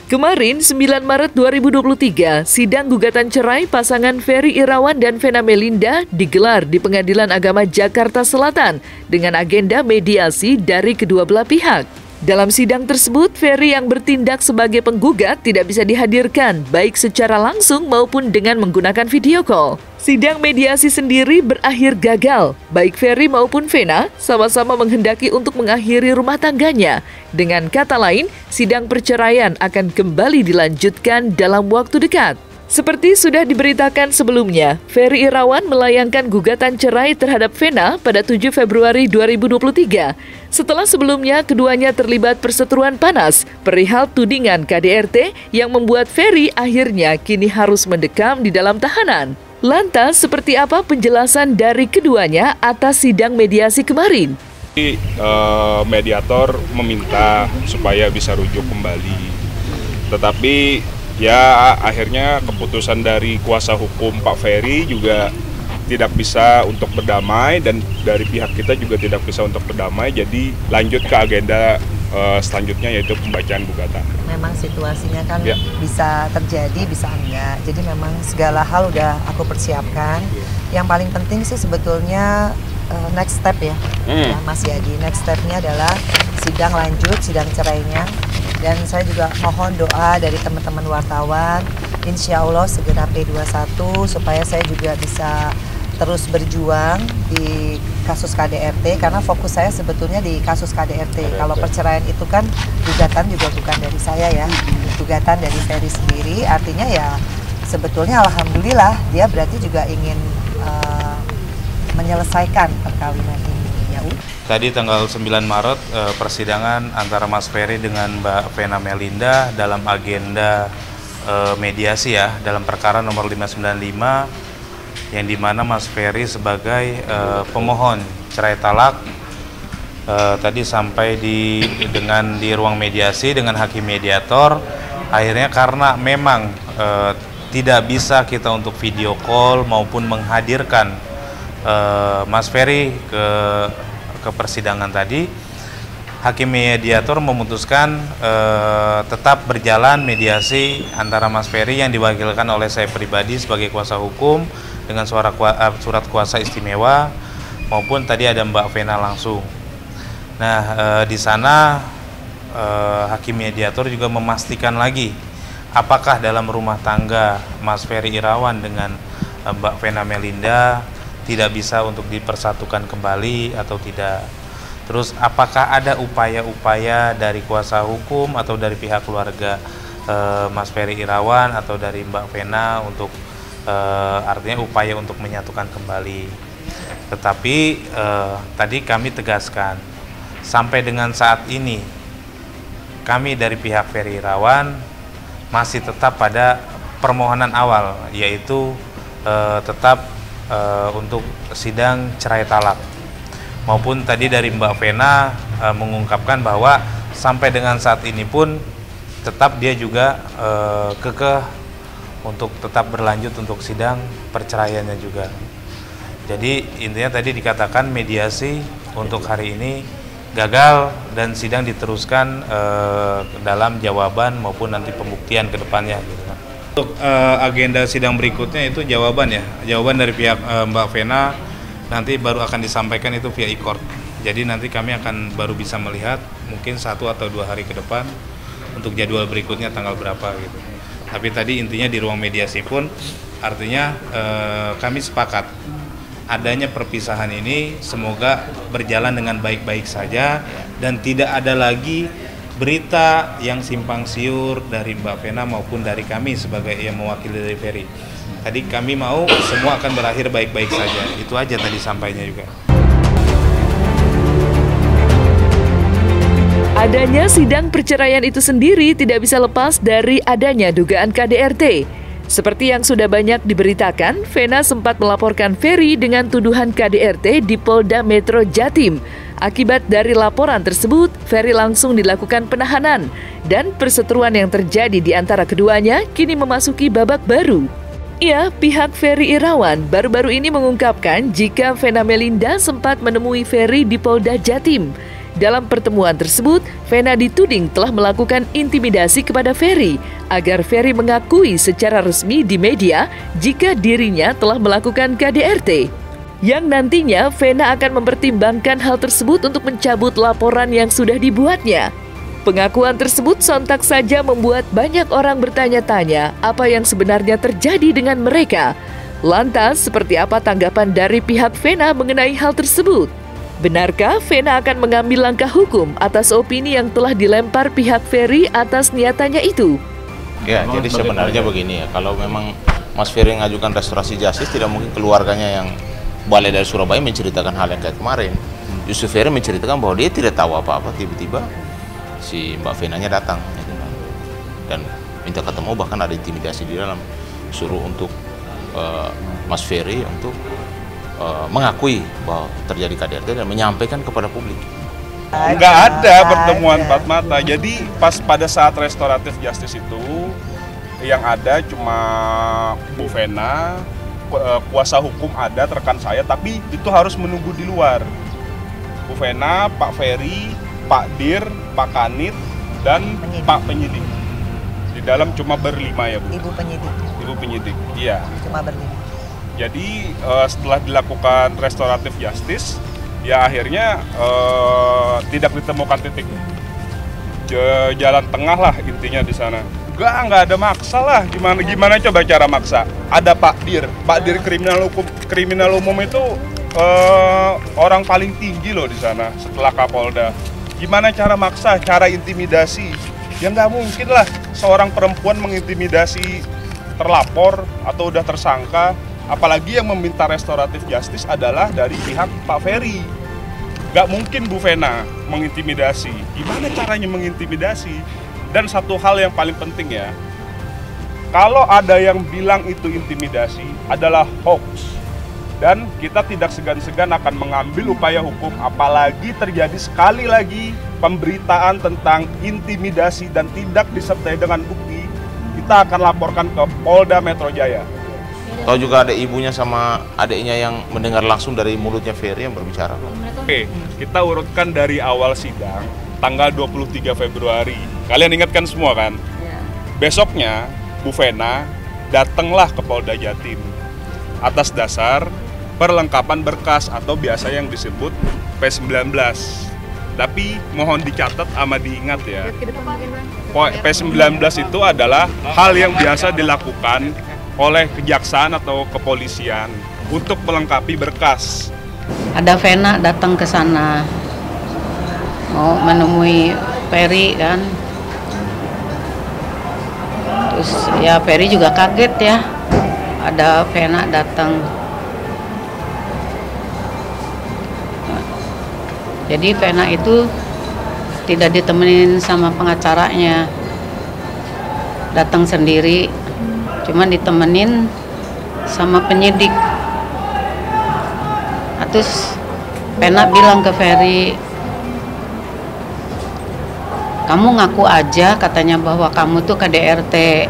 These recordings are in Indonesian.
Kemarin, 9 Maret 2023, sidang gugatan cerai pasangan Ferry Irawan dan Vena Melinda digelar di Pengadilan Agama Jakarta Selatan dengan agenda mediasi dari kedua belah pihak. Dalam sidang tersebut, Ferry yang bertindak sebagai penggugat tidak bisa dihadirkan, baik secara langsung maupun dengan menggunakan video call. Sidang mediasi sendiri berakhir gagal, baik Ferry maupun Vena sama-sama menghendaki untuk mengakhiri rumah tangganya. Dengan kata lain, sidang perceraian akan kembali dilanjutkan dalam waktu dekat. Seperti sudah diberitakan sebelumnya, Ferry Irawan melayangkan gugatan cerai terhadap Vena pada 7 Februari 2023. Setelah sebelumnya keduanya terlibat perseteruan panas perihal tudingan KDRT yang membuat Ferry akhirnya kini harus mendekam di dalam tahanan. Lantas, seperti apa penjelasan dari keduanya atas sidang mediasi kemarin? Mediator meminta supaya bisa rujuk kembali, tetapi ya akhirnya keputusan dari kuasa hukum Pak Ferry juga tidak bisa untuk berdamai dan dari pihak kita juga tidak bisa untuk berdamai, jadi lanjut ke agenda selanjutnya yaitu pembacaan gugatan. Memang situasinya kan bisa terjadi, bisa enggak. Jadi memang segala hal udah aku persiapkan. Yang paling penting sih sebetulnya next step ya, Mas Yadi. Next stepnya adalah sidang lanjut, sidang cerainya. Dan saya juga mohon doa dari teman-teman wartawan, insya Allah segera P21 supaya saya juga bisa terus berjuang di kasus KDRT, karena fokus saya sebetulnya di kasus KDRT. Kalau perceraian itu kan gugatan juga bukan dari saya ya, gugatan dari Ferry sendiri, artinya ya sebetulnya alhamdulillah dia berarti juga ingin menyelesaikan perkawinan ini. Ya. Tadi tanggal 9 Maret persidangan antara Mas Ferry dengan Mbak Vena Melinda dalam agenda mediasi ya, dalam perkara nomor 595 yang dimana Mas Ferry sebagai pemohon cerai talak tadi sampai di ruang mediasi dengan hakim mediator. Akhirnya karena memang tidak bisa kita untuk video call maupun menghadirkan Mas Ferry ke persidangan tadi, hakim mediator memutuskan tetap berjalan mediasi antara Mas Ferry yang diwakilkan oleh saya pribadi sebagai kuasa hukum dengan surat kuasa istimewa maupun tadi ada Mbak Vena langsung. Nah, di sana hakim mediator juga memastikan lagi apakah dalam rumah tangga Mas Ferry Irawan dengan Mbak Vena Melinda tidak bisa untuk dipersatukan kembali atau tidak. Terus apakah ada upaya-upaya dari kuasa hukum atau dari pihak keluarga Mas Ferry Irawan atau dari Mbak Vena untuk artinya upaya untuk menyatukan kembali. Tetapi tadi kami tegaskan sampai dengan saat ini kami dari pihak Ferry Irawan masih tetap pada permohonan awal, yaitu tetap untuk sidang cerai talak, maupun tadi dari Mbak Vena mengungkapkan bahwa sampai dengan saat ini pun tetap dia juga kekeh untuk tetap berlanjut untuk sidang perceraiannya juga. Jadi intinya tadi dikatakan mediasi untuk hari ini gagal dan sidang diteruskan dalam jawaban maupun nanti pembuktian ke depannya gitu. Untuk agenda sidang berikutnya itu jawaban ya, jawaban dari pihak Mbak Vena nanti baru akan disampaikan itu via e-court. Jadi nanti kami akan baru bisa melihat mungkin 1 atau 2 hari ke depan untuk jadwal berikutnya tanggal berapa gitu. Tapi tadi intinya di ruang mediasi pun artinya kami sepakat adanya perpisahan ini semoga berjalan dengan baik-baik saja dan tidak ada lagi berita yang simpang siur dari Mbak Vena maupun dari kami sebagai yang mewakili dari Ferry. Tadi kami mau semua akan berakhir baik-baik saja. Itu aja tadi sampainya juga. Adanya sidang perceraian itu sendiri tidak bisa lepas dari adanya dugaan KDRT. Seperti yang sudah banyak diberitakan, Vena sempat melaporkan Ferry dengan tuduhan KDRT di Polda Metro Jatim. Akibat dari laporan tersebut, Ferry langsung dilakukan penahanan dan perseteruan yang terjadi di antara keduanya kini memasuki babak baru. Ya, pihak Ferry Irawan baru-baru ini mengungkapkan jika Vena Melinda sempat menemui Ferry di Polda Jatim. Dalam pertemuan tersebut, Vena dituding telah melakukan intimidasi kepada Ferry agar Ferry mengakui secara resmi di media jika dirinya telah melakukan KDRT. Yang nantinya Vena akan mempertimbangkan hal tersebut untuk mencabut laporan yang sudah dibuatnya. Pengakuan tersebut sontak saja membuat banyak orang bertanya-tanya apa yang sebenarnya terjadi dengan mereka. Lantas, seperti apa tanggapan dari pihak Vena mengenai hal tersebut? Benarkah Vena akan mengambil langkah hukum atas opini yang telah dilempar pihak Ferry atas niatannya itu? Ya, jadi sebenarnya begini ya, kalau memang Mas Ferry mengajukan restorasi justice, tidak mungkin keluarganya yang balik dari Surabaya menceritakan hal yang kayak kemarin. Justru Ferry menceritakan bahwa dia tidak tahu apa-apa, tiba-tiba si Mbak Venanya datang dan minta ketemu, bahkan ada intimidasi di dalam, suruh untuk Mas Ferry untuk mengakui bahwa terjadi KDRT dan menyampaikan kepada publik. Nggak ada pertemuan empat mata. Jadi pas pada saat restoratif justice itu yang ada cuma Bu Vena, kuasa hukum ada, rekan saya, tapi itu harus menunggu di luar. Bu Vena, Pak Ferry, Pak Dir, Pak Kanit, dan penyidik. Pak penyidik. Di dalam cuma berlima ya Bu. Ibu penyidik. Ibu penyidik, iya. Cuma berlima. Jadi setelah dilakukan restoratif justice, ya akhirnya tidak ditemukan titik jalan tengah lah intinya di sana. Nggak ada maksa lah. Gimana coba cara maksa? Ada Pak Dir kriminal umum itu orang paling tinggi loh di sana setelah Kapolda. Gimana cara maksa? Cara intimidasi? Ya nggak mungkin lah seorang perempuan mengintimidasi terlapor atau udah tersangka. Apalagi yang meminta restoratif justice adalah dari pihak Pak Ferry. Gak mungkin Bu Vena mengintimidasi. Gimana caranya mengintimidasi? Dan satu hal yang paling penting ya, kalau ada yang bilang itu intimidasi adalah hoax. Dan kita tidak segan-segan akan mengambil upaya hukum, apalagi terjadi sekali lagi pemberitaan tentang intimidasi dan tidak disertai dengan bukti, kita akan laporkan ke Polda Metro Jaya. Tahu juga ada ibunya sama adiknya yang mendengar langsung dari mulutnya Ferry yang berbicara. Oke, kita urutkan dari awal sidang, tanggal 23 Februari. Kalian ingatkan semua kan? Ya. Besoknya, Bu Vena datanglah ke Polda Jatim atas dasar perlengkapan berkas atau biasa yang disebut P19. Tapi mohon dicatat sama diingat ya, P19 itu adalah hal yang biasa dilakukan oleh kejaksaan atau kepolisian untuk melengkapi berkas. Ada Vena datang ke sana, mau menemui Ferry kan. Terus ya Ferry juga kaget ya, ada Vena datang. Jadi Vena itu tidak ditemenin sama pengacaranya, datang sendiri. Cuman ditemenin sama penyidik. Terus Vena bilang ke Ferry, kamu ngaku aja katanya bahwa kamu tuh KDRT.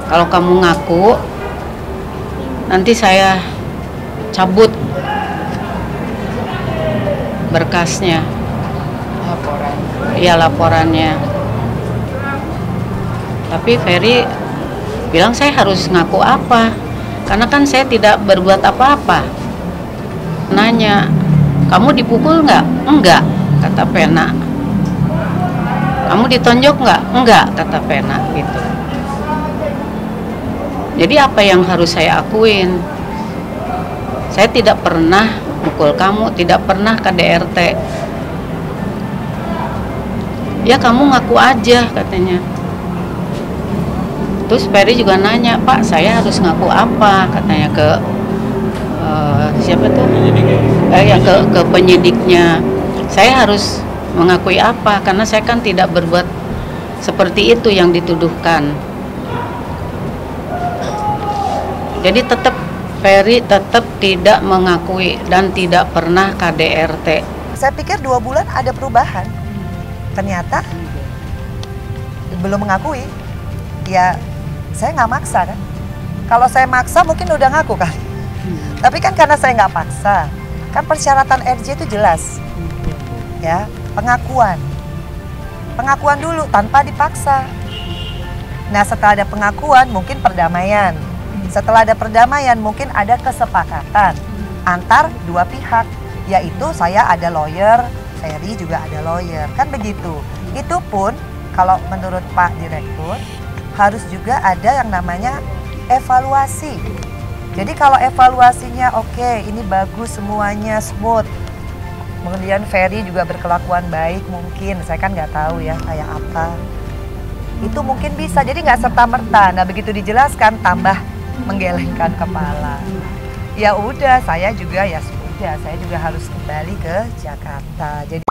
Kalau kamu ngaku, nanti saya cabut berkasnya. Laporan. Iya, laporannya. Tapi Ferry bilang, saya harus ngaku apa? Karena kan saya tidak berbuat apa-apa. Nanya, kamu dipukul nggak? Enggak, kata Vena. Kamu ditonjok nggak? Enggak, kata Vena gitu. Jadi apa yang harus saya akuin? Saya tidak pernah mukul kamu, tidak pernah KDRT. Ya kamu ngaku aja katanya. Terus Ferry juga nanya, Pak, saya harus ngaku apa? Katanya ke siapa tuh? Ke penyidiknya. Saya harus mengakui apa? Karena saya kan tidak berbuat seperti itu yang dituduhkan. Jadi tetap Ferry tetap tidak mengakui dan tidak pernah KDRT. Saya pikir 2 bulan ada perubahan. Ternyata belum mengakui. Ya saya nggak maksa kan. Kalau saya maksa mungkin udah ngaku kan. Tapi kan karena saya nggak paksa, kan persyaratan RJ itu jelas. ya, pengakuan dulu tanpa dipaksa. Nah, setelah ada pengakuan mungkin perdamaian. Setelah ada perdamaian mungkin ada kesepakatan antar dua pihak, yaitu saya ada lawyer, Ferry juga ada lawyer, kan begitu. Itu pun kalau menurut Pak Direktur harus juga ada yang namanya evaluasi. Jadi kalau evaluasinya oke, ini bagus semuanya smooth, kemudian Ferry juga berkelakuan baik mungkin, saya kan nggak tahu ya kayak apa, itu mungkin bisa. Jadi nggak serta-merta. Nah, begitu dijelaskan tambah menggelengkan kepala. Ya udah, saya juga ya sudah, saya juga harus kembali ke Jakarta. Jadi